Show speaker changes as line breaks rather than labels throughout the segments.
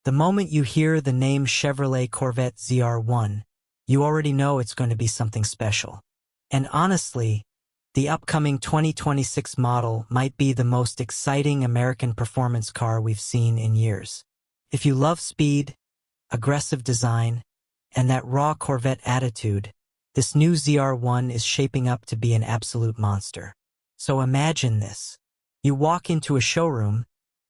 The moment you hear the name Chevrolet Corvette ZR1, you already know it's going to be something special. And honestly, the upcoming 2026 model might be the most exciting American performance car we've seen in years. If you love speed, aggressive design, and that raw Corvette attitude, this new ZR1 is shaping up to be an absolute monster. So imagine this. You walk into a showroom,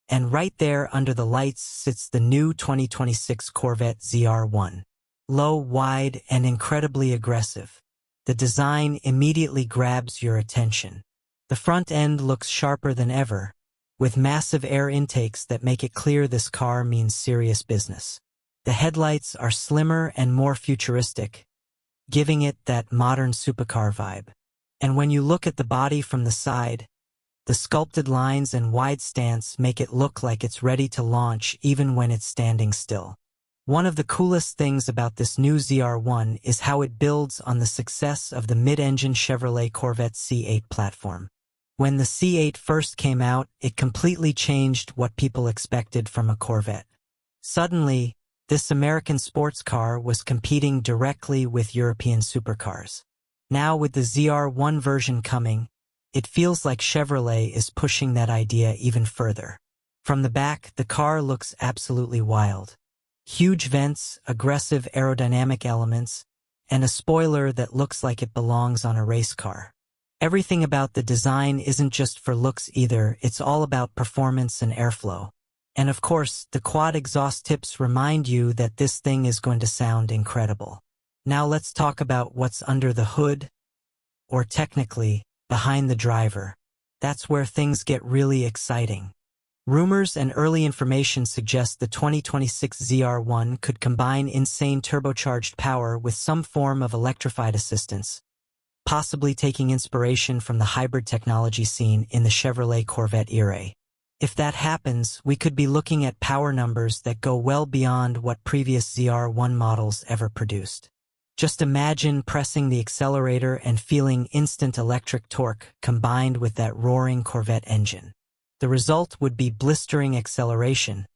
and right there under the lights sits the new 2026 Corvette ZR1. Low, wide, and incredibly aggressive. The design immediately grabs your attention. The front end looks sharper than ever, with massive air intakes that make it clear this car means serious business. The headlights are slimmer and more futuristic, giving it that modern supercar vibe. And when you look at the body from the side, the sculpted lines and wide stance make it look like it's ready to launch even when it's standing still. One of the coolest things about this new ZR1 is how it builds on the success of the mid-engine Chevrolet Corvette C8 platform. When the C8 first came out, it completely changed what people expected from a Corvette. Suddenly, this American sports car was competing directly with European supercars. Now with the ZR1 version coming, it feels like Chevrolet is pushing that idea even further. From the back, the car looks absolutely wild. Huge vents, aggressive aerodynamic elements, and a spoiler that looks like it belongs on a race car. Everything about the design isn't just for looks either, it's all about performance and airflow. And of course, the quad exhaust tips remind you that this thing is going to sound incredible. Now let's talk about what's under the hood, or technically, behind the driver. That's where things get really exciting. Rumors and early information suggest the 2026 ZR1 could combine insane turbocharged power with some form of electrified assistance, possibly taking inspiration from the hybrid technology seen in the Chevrolet Corvette era. If that happens, we could be looking at power numbers that go well beyond what previous ZR1 models ever produced. Just imagine pressing the accelerator and feeling instant electric torque combined with that roaring Corvette engine. The result would be blistering acceleration,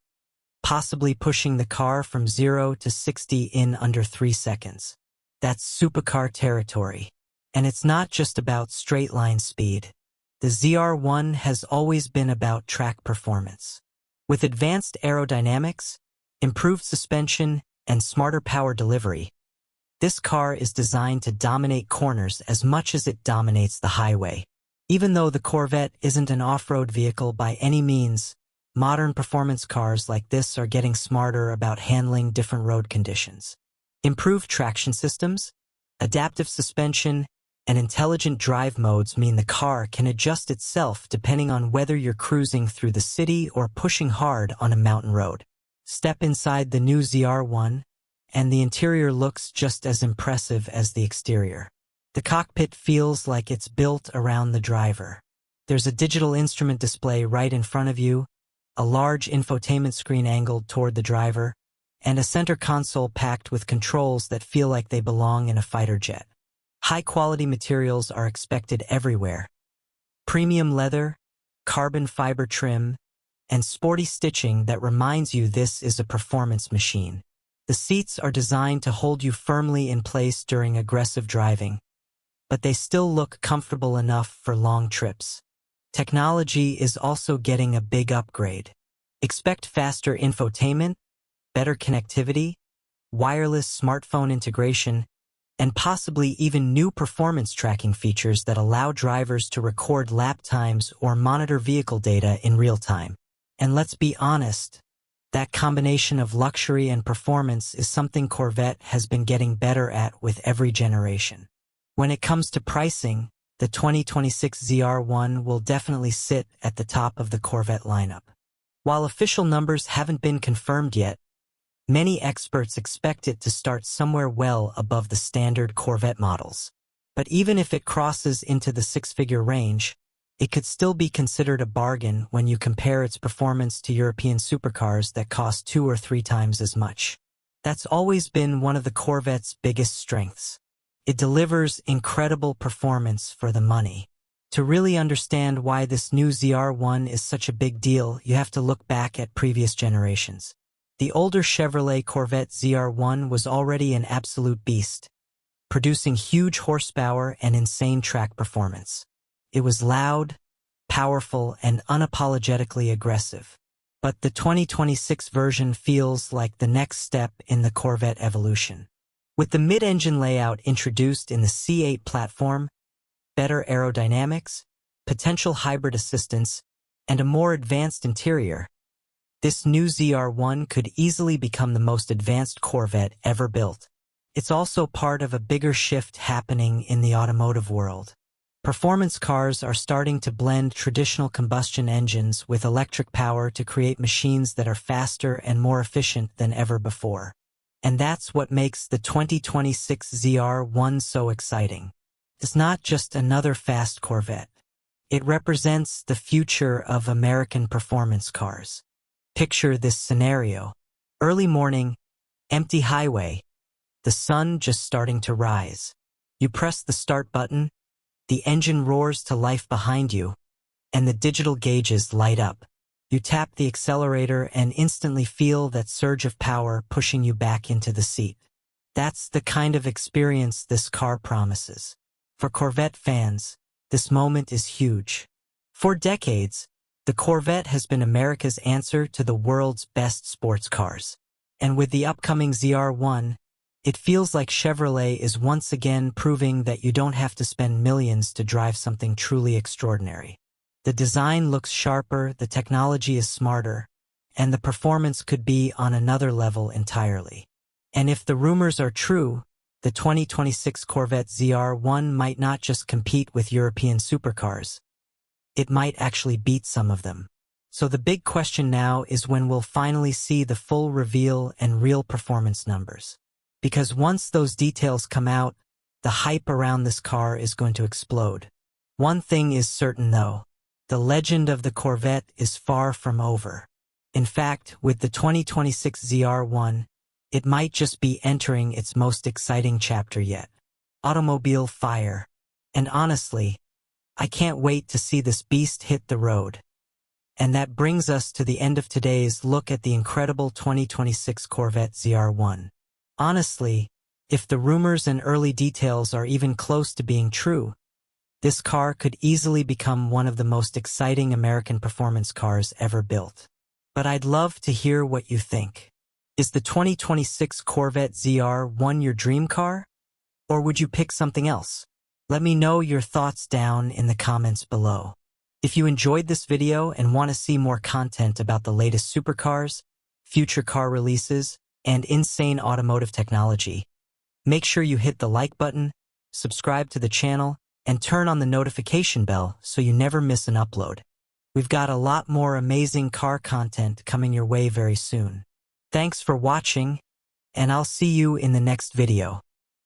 possibly pushing the car from 0 to 60 in under 3 seconds. That's supercar territory. And it's not just about straight-line speed. The ZR1 has always been about track performance. With advanced aerodynamics, improved suspension, and smarter power delivery, this car is designed to dominate corners as much as it dominates the highway. Even though the Corvette isn't an off-road vehicle by any means, modern performance cars like this are getting smarter about handling different road conditions. Improved traction systems, adaptive suspension, and intelligent drive modes mean the car can adjust itself depending on whether you're cruising through the city or pushing hard on a mountain road. Step inside the new ZR1, and the interior looks just as impressive as the exterior. The cockpit feels like it's built around the driver. There's a digital instrument display right in front of you, a large infotainment screen angled toward the driver, and a center console packed with controls that feel like they belong in a fighter jet. High-quality materials are expected everywhere. Premium leather, carbon fiber trim, and sporty stitching that reminds you this is a performance machine. The seats are designed to hold you firmly in place during aggressive driving, but they still look comfortable enough for long trips. Technology is also getting a big upgrade. Expect faster infotainment, better connectivity, wireless smartphone integration, and possibly even new performance tracking features that allow drivers to record lap times or monitor vehicle data in real time. And let's be honest, that combination of luxury and performance is something Corvette has been getting better at with every generation. When it comes to pricing, the 2026 ZR1 will definitely sit at the top of the Corvette lineup. While official numbers haven't been confirmed yet, many experts expect it to start somewhere well above the standard Corvette models. But even if it crosses into the six-figure range, it could still be considered a bargain when you compare its performance to European supercars that cost 2 or 3 times as much. That's always been one of the Corvette's biggest strengths. It delivers incredible performance for the money. To really understand why this new ZR1 is such a big deal, you have to look back at previous generations. The older Chevrolet Corvette ZR1 was already an absolute beast, producing huge horsepower and insane track performance. It was loud, powerful, and unapologetically aggressive. But the 2026 version feels like the next step in the Corvette evolution. With the mid-engine layout introduced in the C8 platform, better aerodynamics, potential hybrid assistance, and a more advanced interior, this new ZR1 could easily become the most advanced Corvette ever built. It's also part of a bigger shift happening in the automotive world. Performance cars are starting to blend traditional combustion engines with electric power to create machines that are faster and more efficient than ever before. And that's what makes the 2026 ZR1 so exciting. It's not just another fast Corvette. It represents the future of American performance cars. Picture this scenario. Early morning, empty highway, the sun just starting to rise. You press the start button, the engine roars to life behind you, and the digital gauges light up. You tap the accelerator and instantly feel that surge of power pushing you back into the seat. That's the kind of experience this car promises. For Corvette fans, this moment is huge. For decades, the Corvette has been America's answer to the world's best sports cars. And with the upcoming ZR1, it feels like Chevrolet is once again proving that you don't have to spend millions to drive something truly extraordinary. The design looks sharper, the technology is smarter, and the performance could be on another level entirely. And if the rumors are true, the 2026 Corvette ZR1 might not just compete with European supercars. It might actually beat some of them. So the big question now is when we'll finally see the full reveal and real performance numbers. Because once those details come out, the hype around this car is going to explode. One thing is certain though, the legend of the Corvette is far from over. In fact, with the 2026 ZR1, it might just be entering its most exciting chapter yet. Automobile fire. And honestly, I can't wait to see this beast hit the road. And that brings us to the end of today's look at the incredible 2026 Corvette ZR1. Honestly, if the rumors and early details are even close to being true, this car could easily become one of the most exciting American performance cars ever built. But I'd love to hear what you think. Is the 2026 Corvette ZR1 your dream car? Or would you pick something else? Let me know your thoughts down in the comments below. If you enjoyed this video and want to see more content about the latest supercars, future car releases, and insane automotive technology, make sure you hit the like button, subscribe to the channel, and turn on the notification bell so you never miss an upload. We've got a lot more amazing car content coming your way very soon. Thanks for watching, and I'll see you in the next video.